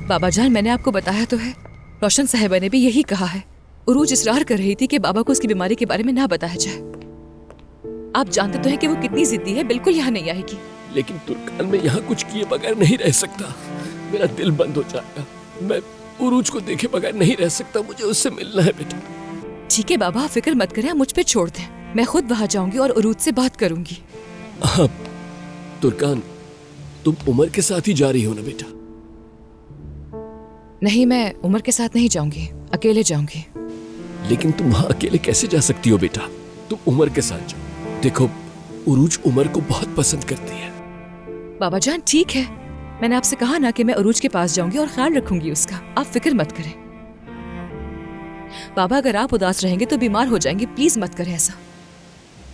बाबा जान, मैंने आपको बताया तो है, रोशन साहिबा ने भी यही कहा है। उरूज इसरार कर रही थी कि बाबा को उसकी बीमारी के बारे में ना बताया जाए। आप जानते तो हैं कि वो कितनी जिद्दी है, बिल्कुल यहाँ नहीं आएगी। लेकिन तुर्कान, मैं यहाँ कुछ किए बगैर नहीं रह सकता। मेरा दिल बंद हो जाएगा। मैं उरूज को देखे बगैर नहीं रह सकता। मुझे उससे मिलना है बेटा। ठीक है बाबा, आप फिक्र मत करें, आप मुझ पे छोड़ दें। मैं खुद वहाँ जाऊंगी और उरूज से बात करूंगी। हाँ तुर्कान, तुम उमर के साथ ही जा रही हो ना बेटा? नहीं, मैं उमर के साथ नहीं जाऊंगी, अकेले जाऊंगी। लेकिन तुम वहाँ अकेले कैसे जा सकती हो बेटा? तुम उमर के साथ जाओ। देखो, उरूज उमर को बहुत पसंद करती है। बाबा जान ठीक है, मैंने आपसे कहा ना कि मैं उरूज के पास जाऊंगी और ख्याल रखूंगी उसका। आप फिक्र मत करें। बाबा, अगर आप उदास रहेंगे तो बीमार हो जाएंगे, प्लीज मत करें ऐसा।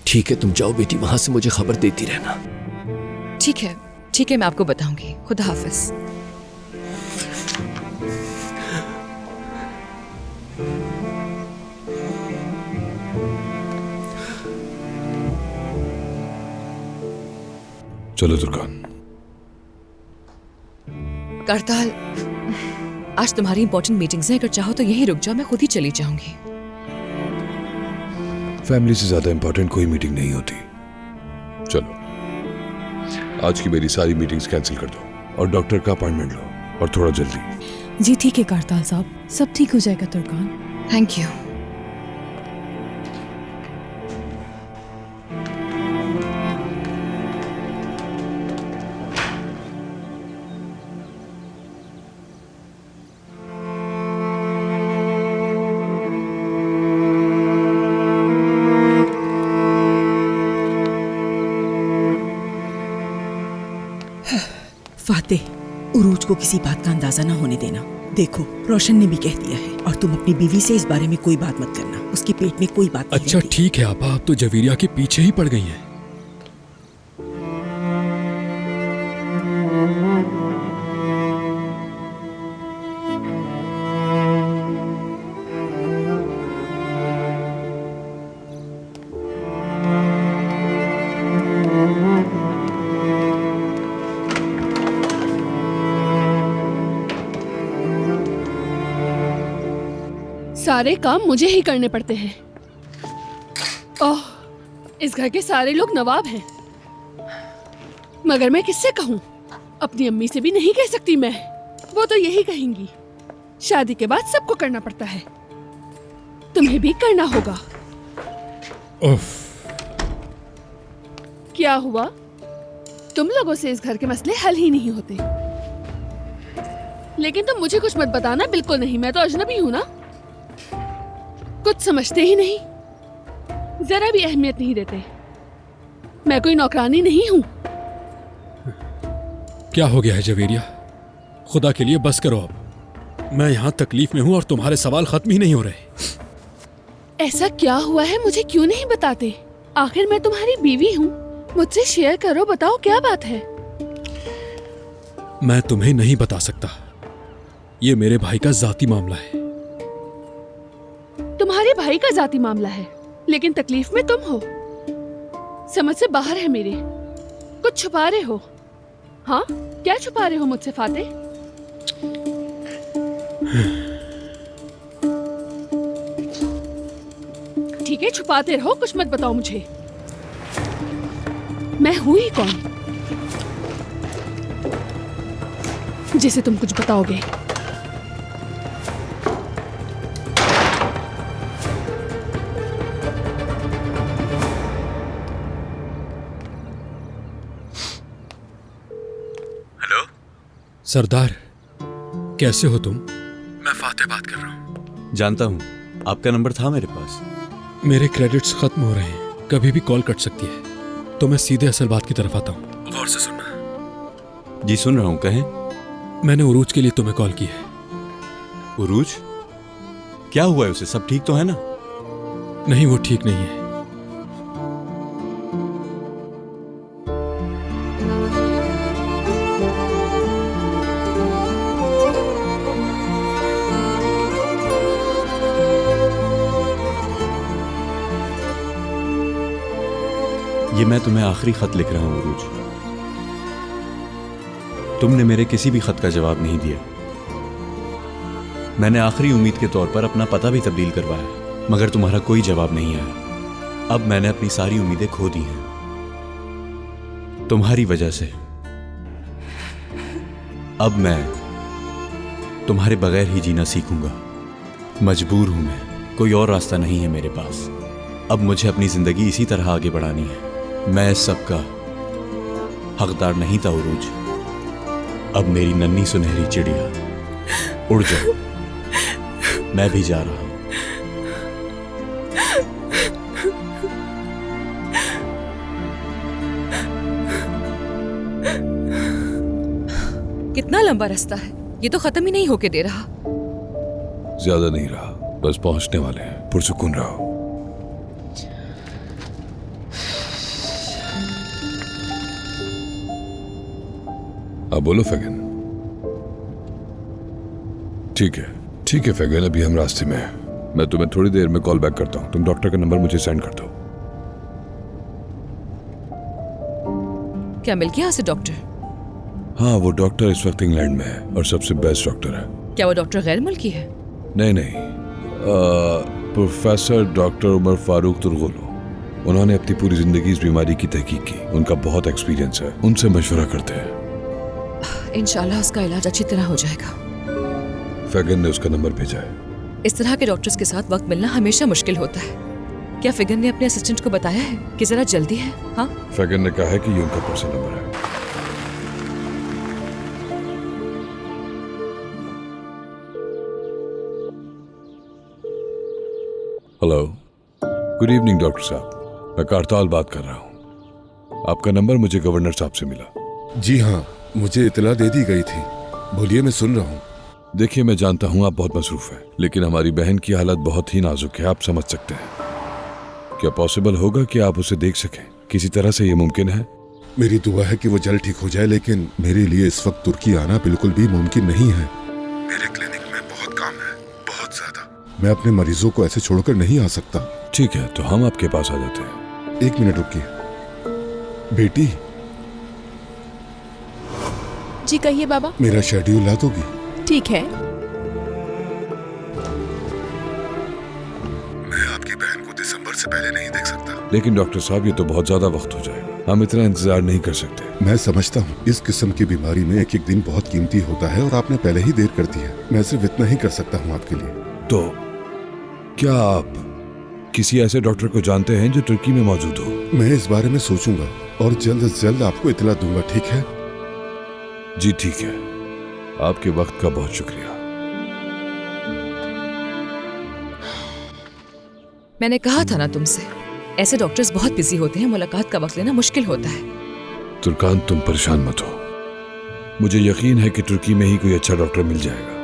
ठीक है, तुम जाओ बेटी, वहां से मुझे खबर देती रहना। ठीक है, ठीक है, मैं आपको बताऊंगी। खुदा हाफिज। चलो तुर्कान। करताल, आज तुम्हारी इंपॉर्टेंट मीटिंग्स हैं, अगर चाहो तो यहीं रुक जाओ, मैं खुद ही चली जाऊंगी। फैमिली से ज्यादा इंपॉर्टेंट कोई मीटिंग नहीं होती। चलो, आज की मेरी सारी मीटिंग्स कैंसिल कर दो और डॉक्टर का अपॉइंटमेंट लो, और थोड़ा जल्दी। जी ठीक है करताल साहब, सब ठीक हो जाएगा तुर्कान। Thank you. फातेह, उरूज को किसी बात का अंदाजा ना होने देना। देखो, रोशन ने भी कह दिया है, और तुम अपनी बीवी से इस बारे में कोई बात मत करना। उसके पेट में कोई बात नहीं अच्छा रहती। ठीक है आपा, आप तो जवेरिया के पीछे ही पड़ गई हैं। सारे काम मुझे ही करने पड़ते हैं। ओह, इस घर के सारे लोग नवाब हैं, मगर मैं किससे कहूँ? अपनी अम्मी से भी नहीं कह सकती मैं, वो तो यही कहेंगी शादी के बाद सबको करना पड़ता है, तुम्हें भी करना होगा। क्या हुआ? तुम लोगों से इस घर के मसले हल ही नहीं होते। लेकिन तुम मुझे कुछ मत बताना, बिल्कुल नहीं, मैं तो अजनबी हूं ना। कुछ समझते ही नहीं, जरा भी अहमियत नहीं देते। मैं कोई नौकरानी नहीं हूं। क्या हो गया है जवेरिया? खुदा के लिए बस करो अब। मैं यहाँ तकलीफ में हूँ और तुम्हारे सवाल खत्म ही नहीं हो रहे। ऐसा क्या हुआ है, मुझे क्यों नहीं बताते? आखिर मैं तुम्हारी बीवी हूँ, मुझसे शेयर करो, बताओ क्या बात है। मैं तुम्हें नहीं बता सकता, ये मेरे भाई का जाती मामला है। तुम्हारे भाई का जाती मामला है, लेकिन तकलीफ में तुम हो, समझ से बाहर है मेरे। कुछ छुपा रहे हो। हाँ, क्या छुपा रहे हो मुझसे फातेह? ठीक है, छुपाते रहो, कुछ मत बताओ मुझे। मैं हूं ही कौन जिसे तुम कुछ बताओगे? सरदार, कैसे हो तुम? मैं फातेह बात कर रहा हूँ। जानता हूँ, आपका नंबर था मेरे पास। मेरे क्रेडिट्स खत्म हो रहे हैं, कभी भी कॉल कट सकती है, तो मैं सीधे असल बात की तरफ आता हूँ। गौर से सुनना। जी सुन रहा हूँ, कहें। मैंने उरूज के लिए तुम्हें कॉल की है। उरूज? क्या हुआ है उसे? सब ठीक तो है ना? नहीं, वो ठीक नहीं है। ये मैं तुम्हें आखिरी खत लिख रहा हूं उरूज। तुमने मेरे किसी भी खत का जवाब नहीं दिया। मैंने आखिरी उम्मीद के तौर पर अपना पता भी तब्दील करवाया, मगर तुम्हारा कोई जवाब नहीं आया। अब मैंने अपनी सारी उम्मीदें खो दी हैं तुम्हारी वजह से। अब मैं तुम्हारे बगैर ही जीना सीखूंगा। मजबूर हूं मैं, कोई और रास्ता नहीं है मेरे पास। अब मुझे अपनी जिंदगी इसी तरह आगे बढ़ानी है। मैं इस सब का हकदार नहीं था उरूज। अब मेरी नन्ही सुनहरी चिड़िया उड़ जाओ, मैं भी जा रहा हूं। कितना लंबा रास्ता है, ये तो खत्म ही नहीं होके दे रहा। ज्यादा नहीं रहा, बस पहुंचने वाले हैं। पुरसुकून रहो। अब बोलो फैगन। ठीक है फैगन, अभी हम रास्ते में हैं। मैं तुम्हें थोड़ी देर में कॉल बैक करता हूं। तुम डॉक्टर का नंबर मुझे सेंड कर दो। क्या मिल गया उसे डॉक्टर? हाँ, वो डॉक्टर इस वक्त इंग्लैंड में है और सबसे बेस्ट डॉक्टर है। क्या वो डॉक्टर गैर मुल्की है? नहीं, प्रोफेसर डॉक्टर उमर फारूक तुर्गुलो। उन्होंने अपनी पूरी जिंदगी इस बीमारी की तहकीक की। उनका बहुत एक्सपीरियंस है, उनसे मशवरा करते हैं। इंशाल्लाह उसका इलाज अच्छी तरह हो जाएगा। फैगन ने उसका नंबर भेजा है। इस तरह के डॉक्टर्स के साथ वक्त मिलना हमेशा मुश्किल होता है। क्या फिगन ने अपने असिस्टेंट को बताया है कि जरा जल्दी है? हाँ, फैगन ने कहा है कि ये उनका पर्सनल नंबर है। हेलो, गुड इवनिंग डॉक्टर साहब। मैं कारताल बात कर रहा हूँ। आपका नंबर मुझे गवर्नर साहब से मिला। जी हाँ, मुझे इतला दे दी गई थी। बोलिए, मैं सुन रहा हूँ। देखिए, मैं जानता हूँ आप बहुत मसरूफ हैं, लेकिन हमारी बहन की हालत बहुत ही नाजुक है, आप समझ सकते हैं। क्या पॉसिबल होगा कि आप उसे देख सकें? किसी तरह से ये मुमकिन है? मेरी दुआ है कि वो जल्द ठीक हो जाए, लेकिन मेरे लिए इस वक्त तुर्की आना बिल्कुल भी मुमकिन नहीं है। मेरे क्लिनिक में बहुत काम है, बहुत ज्यादा। मैं अपने मरीजों को ऐसे छोड़कर नहीं आ सकता। ठीक है, तो हम आपके पास आ जाते हैं। 1 मिनट रुकिए। बेटी, जी कहिए बाबा। मेरा शेड्यूल ला दोगी? ठीक है। मैं आपकी बहन को दिसंबर से पहले नहीं देख सकता। लेकिन डॉक्टर साहब, ये तो बहुत ज्यादा वक्त हो जाएगा। हम इतना इंतजार नहीं कर सकते। मैं समझता हूँ, इस किस्म की बीमारी में एक एक दिन बहुत कीमती होता है और आपने पहले ही देर कर दी है। मैं सिर्फ इतना ही कर सकता हूँ आपके लिए। तो क्या आप किसी ऐसे डॉक्टर को जानते हैं जो तुर्की में मौजूद हो? मैं इस बारे में सोचूंगा और जल्द से जल्द आपको इतला दूंगा, ठीक है? जी ठीक है, आपके वक्त का बहुत शुक्रिया। मैंने कहा था ना तुमसे, ऐसे डॉक्टर्स बहुत बिजी होते हैं, मुलाकात का वक्त लेना मुश्किल होता है। तुर्कान, तुम परेशान मत हो। मुझे यकीन है कि तुर्की में ही कोई अच्छा डॉक्टर मिल जाएगा।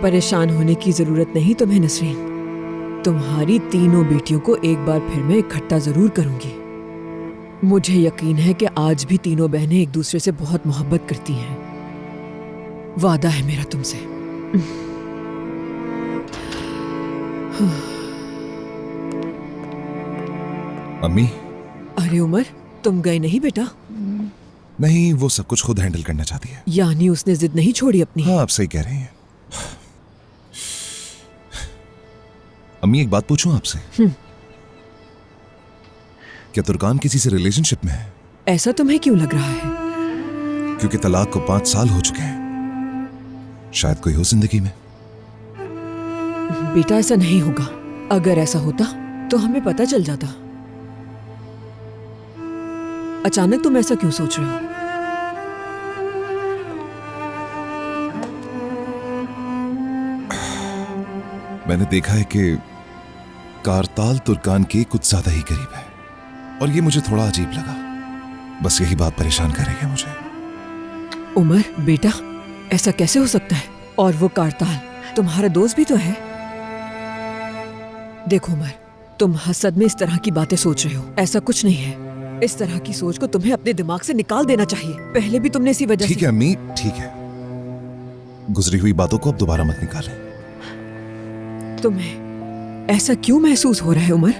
परेशान होने की जरूरत नहीं तुम्हें नसरीन। तुम्हारी तीनों बेटियों को एक बार फिर मैं इकट्ठा जरूर करूंगी। मुझे यकीन है कि आज भी तीनों बहनें एक दूसरे से बहुत मोहब्बत करती हैं। वादा है मेरा तुमसे। अम्मी। अरे उमर, तुम गए नहीं बेटा? नहीं, वो सब कुछ खुद हैंडल करना चाहती है। यानी उसने जिद नहीं छोड़ी अपनी? हाँ, आप सही कह रही हैं। अम्मी, एक बात पूछूं आपसे? क्या तुर्कान किसी से रिलेशनशिप में है? ऐसा तुम्हें क्यों लग रहा है? क्योंकि तलाक को 5 साल हो चुके हैं। शायद कोई हो जिंदगी में। बेटा, ऐसा नहीं होगा। अगर ऐसा होता तो हमें पता चल जाता। अचानक तुम ऐसा क्यों सोच रहे हो? मैंने देखा है कि कारताल तुर्कान के कुछ ज्यादा ही करीब है और ये मुझे थोड़ा अजीब लगा। बस यही बात परेशान कर रही है मुझे। उमर बेटा, ऐसा कैसे हो सकता है? और वो कारताल तुम्हारा दोस्त भी तो है। देखो उमर, तुम हसद में इस तरह की बातें सोच रहे हो। ऐसा कुछ नहीं है। इस तरह की सोच को तुम्हें अपने दिमाग से निकाल देना चाहिए। पहले भी तुमने इसी वजह से। ठीक है अम्मी, ठीक है। गुजरी हुई बातों को अब दोबारा मत निकालें। तुम्हें ऐसा क्यों महसूस हो रहा है उमर?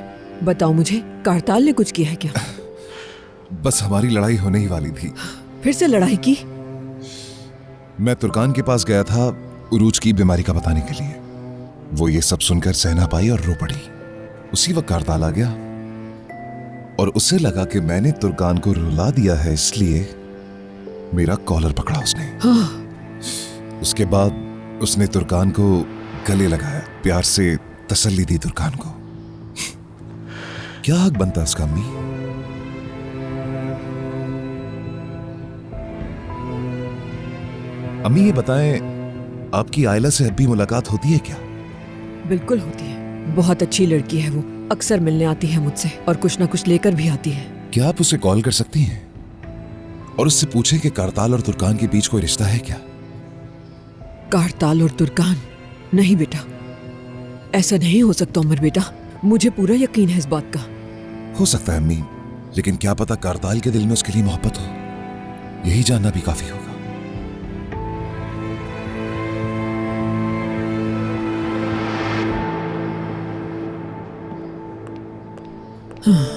बताओ मुझे, कारताल ने कुछ किया है क्या? बस हमारी लड़ाई होने ही वाली थी। फिर से लड़ाई की? मैं तुर्कान के पास गया था उरूज की बीमारी का बताने के लिए। वो ये सब सुनकर सह ना पाई और रो पड़ी। उसी वक्त कारताल आ गया और उसे लगा कि मैंने तुर्कान को रुला दिया है, इसलिए मेरा कॉलर पकड़ा उसने। हाँ। उसके बाद उसने तुर्कान को गले लगाया, प्यार से तसल्ली दी तुर्कान को। क्या हक बनता उसका अम्मी? अम्मी ये बताएं, आपकी आयला से अब भी मुलाकात होती है क्या? बिल्कुल होती है, बहुत अच्छी लड़की है वो। अक्सर मिलने आती है मुझसे और कुछ ना कुछ लेकर भी आती है। क्या आप उसे कॉल कर सकती हैं और उससे पूछें कि कारताल और तुर्कान के बीच कोई रिश्ता है क्या? कारताल और तुर्कान? नहीं बेटा, ऐसा नहीं हो सकता उमर बेटा, मुझे पूरा यकीन है इस बात का। हो सकता है अम्मी, लेकिन क्या पता कारताल के दिल में उसके लिए मोहब्बत हो। यही जानना भी काफी होगा। हाँ।